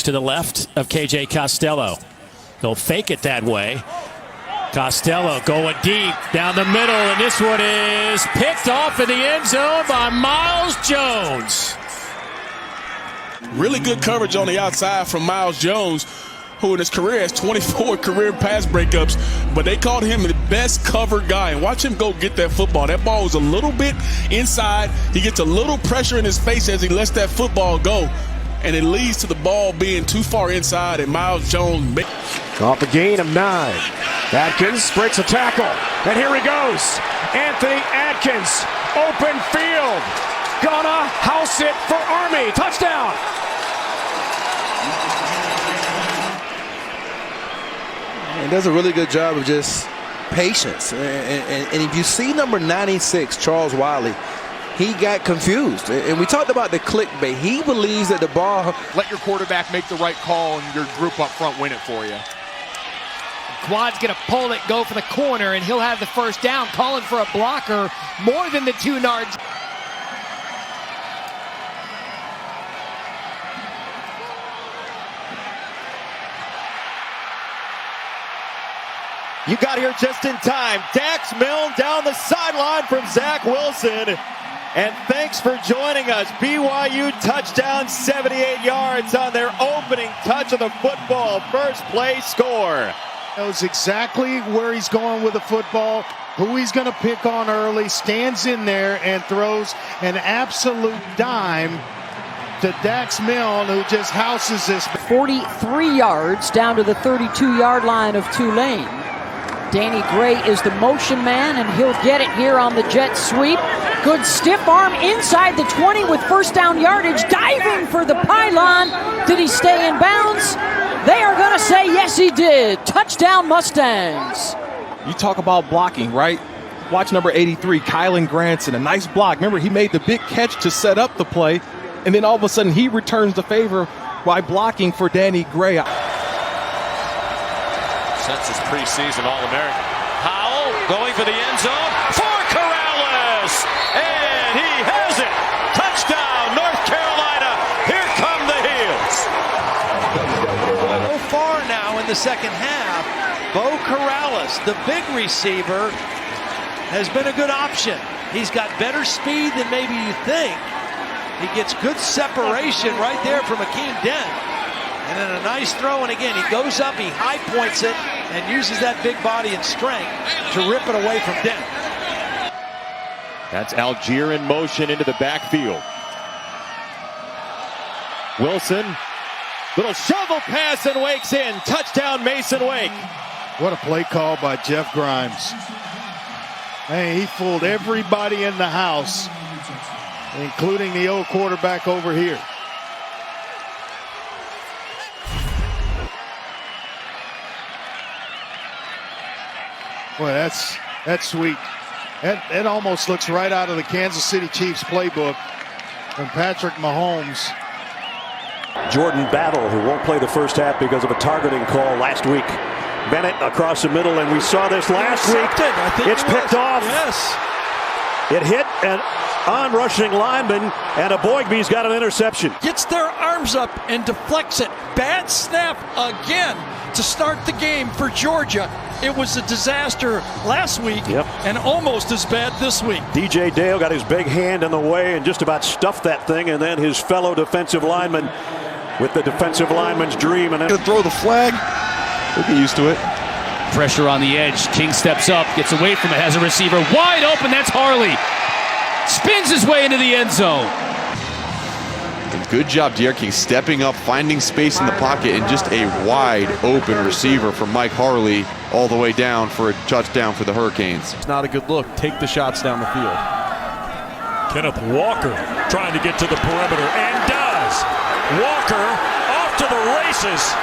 Works to the left of KJ Costello. They'll fake it that way. Costello going deep down the middle, and this one is picked off in the end zone by Miles Jones. Really good coverage on the outside from Miles Jones, who in his career has 24 career pass breakups, but they called him the best covered guy. And watch him go get that football. That ball was a little bit inside. He gets a little pressure in his face as he lets that football go, and it leads to the ball being too far inside, and Miles Jones off a gain of 9. Atkins breaks a tackle, and here he goes. Anthony Atkins, open field. Gonna house it for Army. Touchdown. And does a really good job of just patience. And if you see number 96, Charles Wiley, he got confused. And we talked about the clickbait. He believes that the ball... Let your quarterback make the right call, and your group up front win it for you. Quad's going to pull it, go for the corner, and he'll have the first down, calling for a blocker more than the 2 yards. You got here just in time. Dax Milne down the sideline from Zach Wilson. And thanks for joining us. BYU touchdown, 78 yards on their opening touch of the football. First play score. Knows exactly where he's going with the football, who he's going to pick on early, stands in there and throws an absolute dime to Dax Milne, who just houses this. 43 yards down to the 32-yard line of Tulane. Danny Gray is the motion man, and he'll get it here on the jet sweep. Good stiff arm inside the 20 with first down yardage, diving for the pylon. Did he stay in bounds? They are going to say yes, he did. Touchdown, Mustangs. You talk about blocking, right? Watch number 83, Kylan Granson, a nice block. Remember, he made the big catch to set up the play, and then all of a sudden he returns the favor by blocking for Danny Gray. Census preseason All-American. Howell going for the end zone for Corrales, and he has it. Touchdown, North Carolina. Here come the Heels. So far now in the second half, Bo Corrales, the big receiver, has been a good option. He's got better speed than maybe you think. He gets good separation right there from Akeem Dent. And then a nice throw, and again, he goes up, he high points it, and uses that big body and strength to rip it away from Dent. That's Algier in motion into the backfield. Wilson, little shovel pass, and Wake's in. Touchdown, Mason Wake. What a play call by Jeff Grimes. Hey, he fooled everybody in the house, including the old quarterback over here. Boy, that's sweet. That almost looks right out of the Kansas City Chiefs playbook from Patrick Mahomes. Jordan Battle, who won't play the first half because of a targeting call last week. Bennett across the middle, and we saw this last week. It's picked off. Yes. It hit an on-rushing lineman, and Aboigbe's got an interception. Gets their arms up and deflects it. Bad snap again to start the game for Georgia. It was a disaster last week, and almost as bad this week. DJ Dale got his big hand in the way and just about stuffed that thing, and then his fellow defensive lineman with the defensive lineman's dream. And then to throw the flag. We'll get used to it. Pressure on the edge. King steps up, gets away from it, has a receiver wide open. That's Harley. Spins his way into the end zone. And good job, D'Eriq King, stepping up, finding space in the pocket, and just a wide open receiver from Mike Harley all the way down for a touchdown for the Hurricanes. It's not a good look. Take the shots down the field. Kenneth Walker trying to get to the perimeter, and does. Walker off to the races,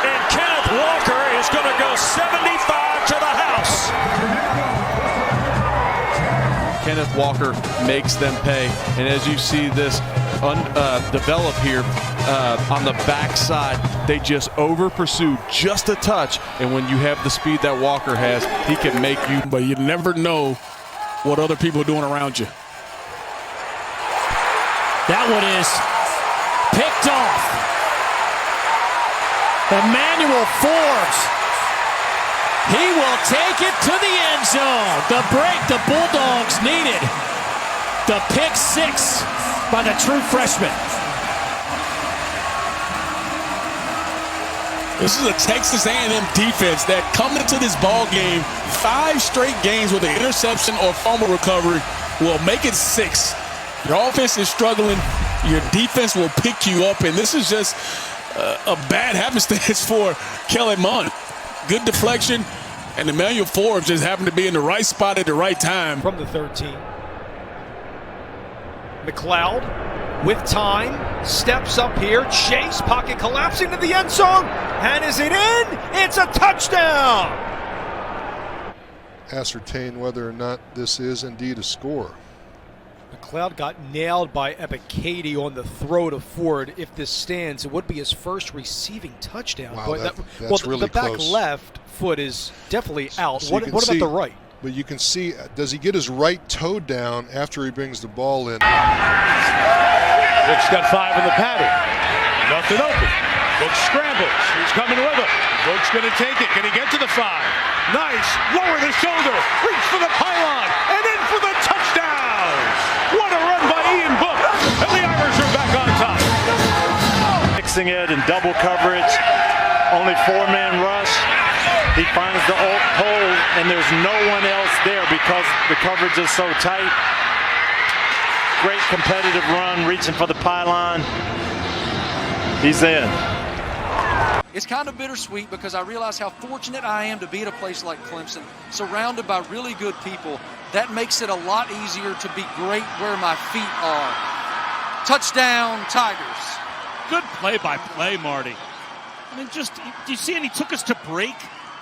and Kenneth Walker is going to go 75 to the house. Kenneth Walker makes them pay, and as you see this develop here on the backside, they just over pursue just a touch, and when you have the speed that Walker has, he can make you. But you never know what other people are doing around you. That one is picked off. Emmanuel Forbes. He will take it to the end zone. The break the Bulldogs needed. The pick six by the true freshman. This is a Texas A&M defense that coming into this ball game, 5 straight games with an interception or fumble recovery will make it 6. Your offense is struggling. Your defense will pick you up, and this is just a bad happenstance for Kellen Mond. Good deflection, and Emmanuel Forbes just happened to be in the right spot at the right time. From the 13. McLeod with time, steps up here, Chase, pocket collapsing to the end zone, and is it in? It's a touchdown! Ascertain whether or not this is indeed a score. McLeod got nailed by Ebiketie on the throw to Ford. If this stands, it would be his first receiving touchdown. Wow, that's really the back close. Left foot is definitely out. So what about the right? But you can see, does he get his right toe down after he brings the ball in? Book's got 5 in the pattern. Nothing open. Book scrambles. He's coming with him. Book's going to take it. Can he get to the 5? Nice. Lower the shoulder. Reach for the pylon. And in for the touchdown. What a run by Ian Book. And the Irish are back on top. Mixing it in double coverage. Only 4-man rush. He finds the hole, and there's no one else there because the coverage is so tight. Great competitive run, reaching for the pylon. He's in. It's kind of bittersweet because I realize how fortunate I am to be at a place like Clemson, surrounded by really good people. That makes it a lot easier to be great where my feet are. Touchdown, Tigers. Good play-by-play, Marty. I mean, do you see? And he took us to break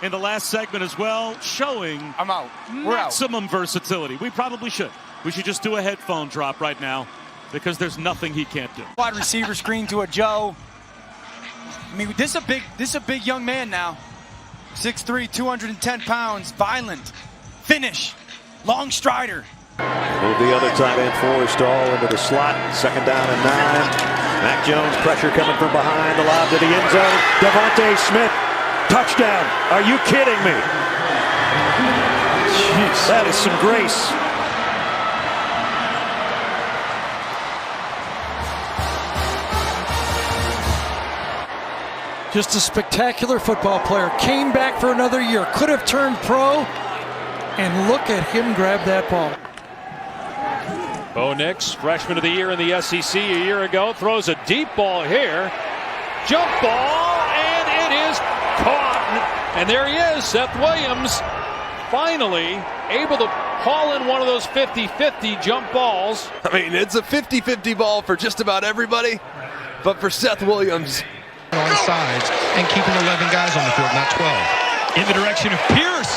in the last segment as well, showing I'm out. We're maximum versatility. We probably should. We should just do a headphone drop right now because there's nothing he can't do. Wide receiver screen to a Joe. I mean, this is a big young man now. 6'3", 210 pounds, violent, finish, long strider. Move the other tight end forward, Stall into the slot. 2nd down and 9. Mac Jones, pressure coming from behind, the lob to the end zone. Devontae Smith, touchdown. Are you kidding me? Jeez. That is some grace. Just a spectacular football player. Came back for another year. Could have turned pro. And look at him grab that ball. Bo Nix, freshman of the year in the SEC a year ago, throws a deep ball here. Jump ball, and it is caught. And there he is, Seth Williams, finally able to call in one of those 50-50 jump balls. I mean, it's a 50-50 ball for just about everybody, but for Seth Williams. On sides and keeping 11 guys on the field, not 12. In the direction of Pierce.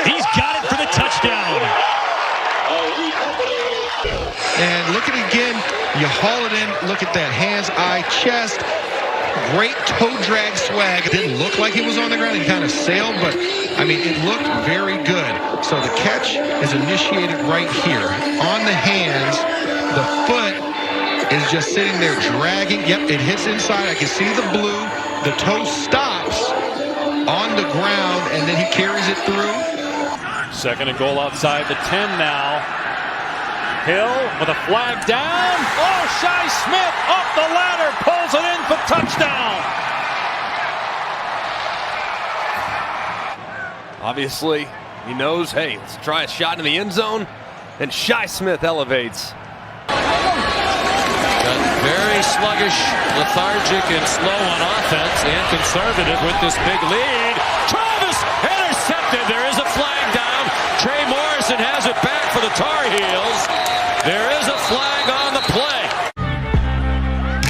He's got it for the touchdown. And look at it again. You haul it in. Look at that. Hands, eye, chest. Great toe drag swag. It didn't look like he was on the ground. He kind of sailed, but, I mean, it looked very good. So the catch is initiated right here. On the hands, the foot is just sitting there dragging. Yep, it hits inside. I can see the blue. The toe stops on the ground, and then he carries it through. 2nd and goal outside the 10 now. Hill with a flag down. Oh, Shi Smith up the ladder, pulls it in for touchdown. Obviously, he knows, hey, let's try a shot in the end zone, and Shi Smith elevates. Very sluggish, lethargic, and slow on offense, and conservative with this big lead. Travis intercepted. There is a flag down. Trey Morrison has it back for the Tar Heels. There is a flag on the play.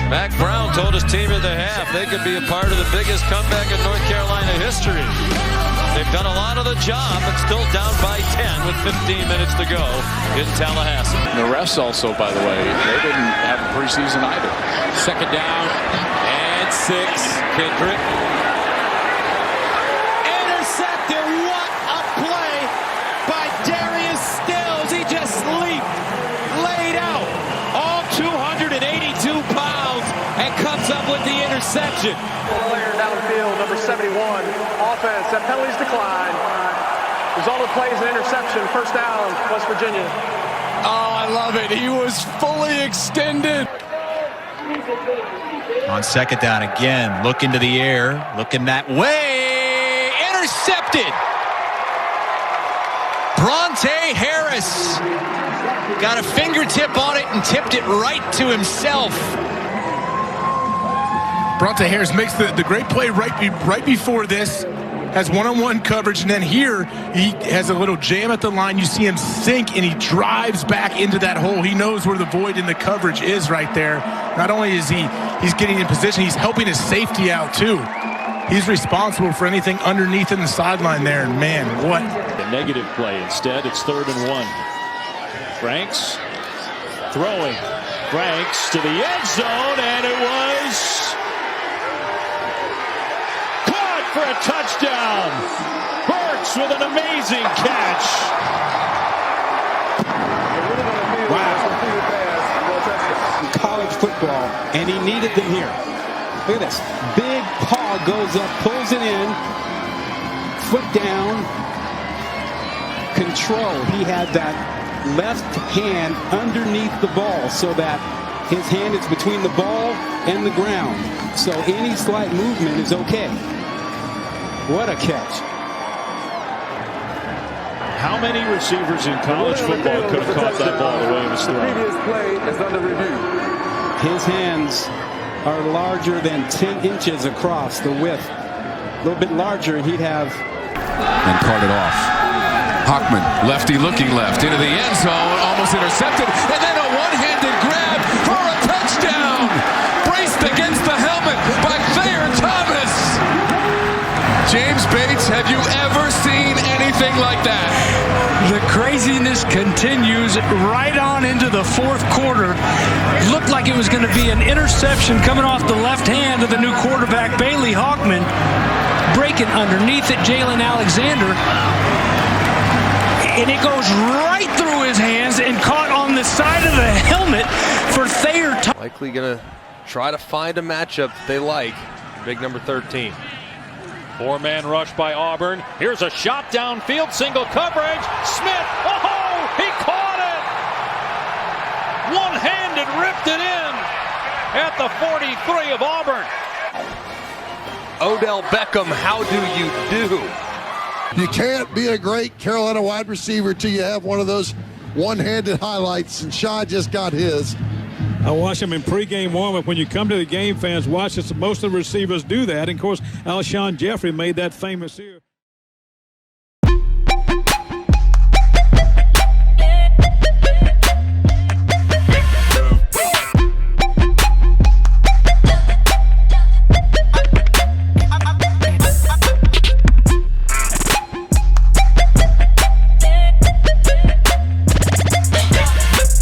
Mac Brown told his team at the half they could be a part of the biggest comeback in North Carolina history. They've done a lot of the job, but still down by 10 with 15 minutes to go in Tallahassee. The refs also, by the way, they didn't have a preseason either. 2nd down and 6. Kendrick. Intercepted. What a play by Darius Stills. He just leaped, laid out all 282 pounds, and comes up with the interception. interception. Player downfield, number 71. Offense, that penalties decline. Result of plays an interception. First down, West Virginia. Oh, I love it. He was fully extended. On second down again, look into the air, looking that way, intercepted. Bronte Harris got a fingertip on it and tipped it right to himself. Bronte Harris makes the great play right before this, has one-on-one coverage, and then here he has a little jam at the line. You see him sink, and he drives back into that hole. He knows where the void in the coverage is right there. Not only is he's getting in position, he's helping his safety out too. He's responsible for anything underneath in the sideline there, and man, what a negative play. Instead, it's 3rd and 1. Franks throwing. Franks to the end zone, and it was caught for a touchdown. Burks with an amazing catch. Wow. College football, and he needed them here. Look at this. Big paw goes up, pulls it in, foot down, control. He had that left hand underneath the ball so that his hand is between the ball and the ground. So any slight movement is okay. What a catch. How many receivers in college football could have caught that ball the way it was thrown? The previous play is under review. His hands are larger than 10 inches across the width. A little bit larger, and he'd have... And carted off. Hockman, lefty looking left, into the end zone, almost intercepted, and then a one-handed grab for a touchdown! Braced against the helmet by Thayer Thomas! James Bates, have you ever seen anything like that? The craziness continues right on into the fourth quarter. Looked like it was going to be an interception coming off the left hand of the new quarterback, Bailey Hockman. Breaking underneath it, Jalen Alexander. And it goes right through his hands and caught on the side of the helmet for Thayer Thomas. Likely going to try to find a matchup that they like. Big number 13. 4-man rush by Auburn. Here's a shot downfield, single coverage. Smith, oh, he caught it! One-handed ripped it in at the 43 of Auburn. Odell Beckham, how do you do? You can't be a great Carolina wide receiver till you have one of those one-handed highlights, and Shaw just got his. I watch them in pregame warm-up. When you come to the game, fans watch this. Most of the receivers do that. And, of course, Alshon Jeffrey made that famous here.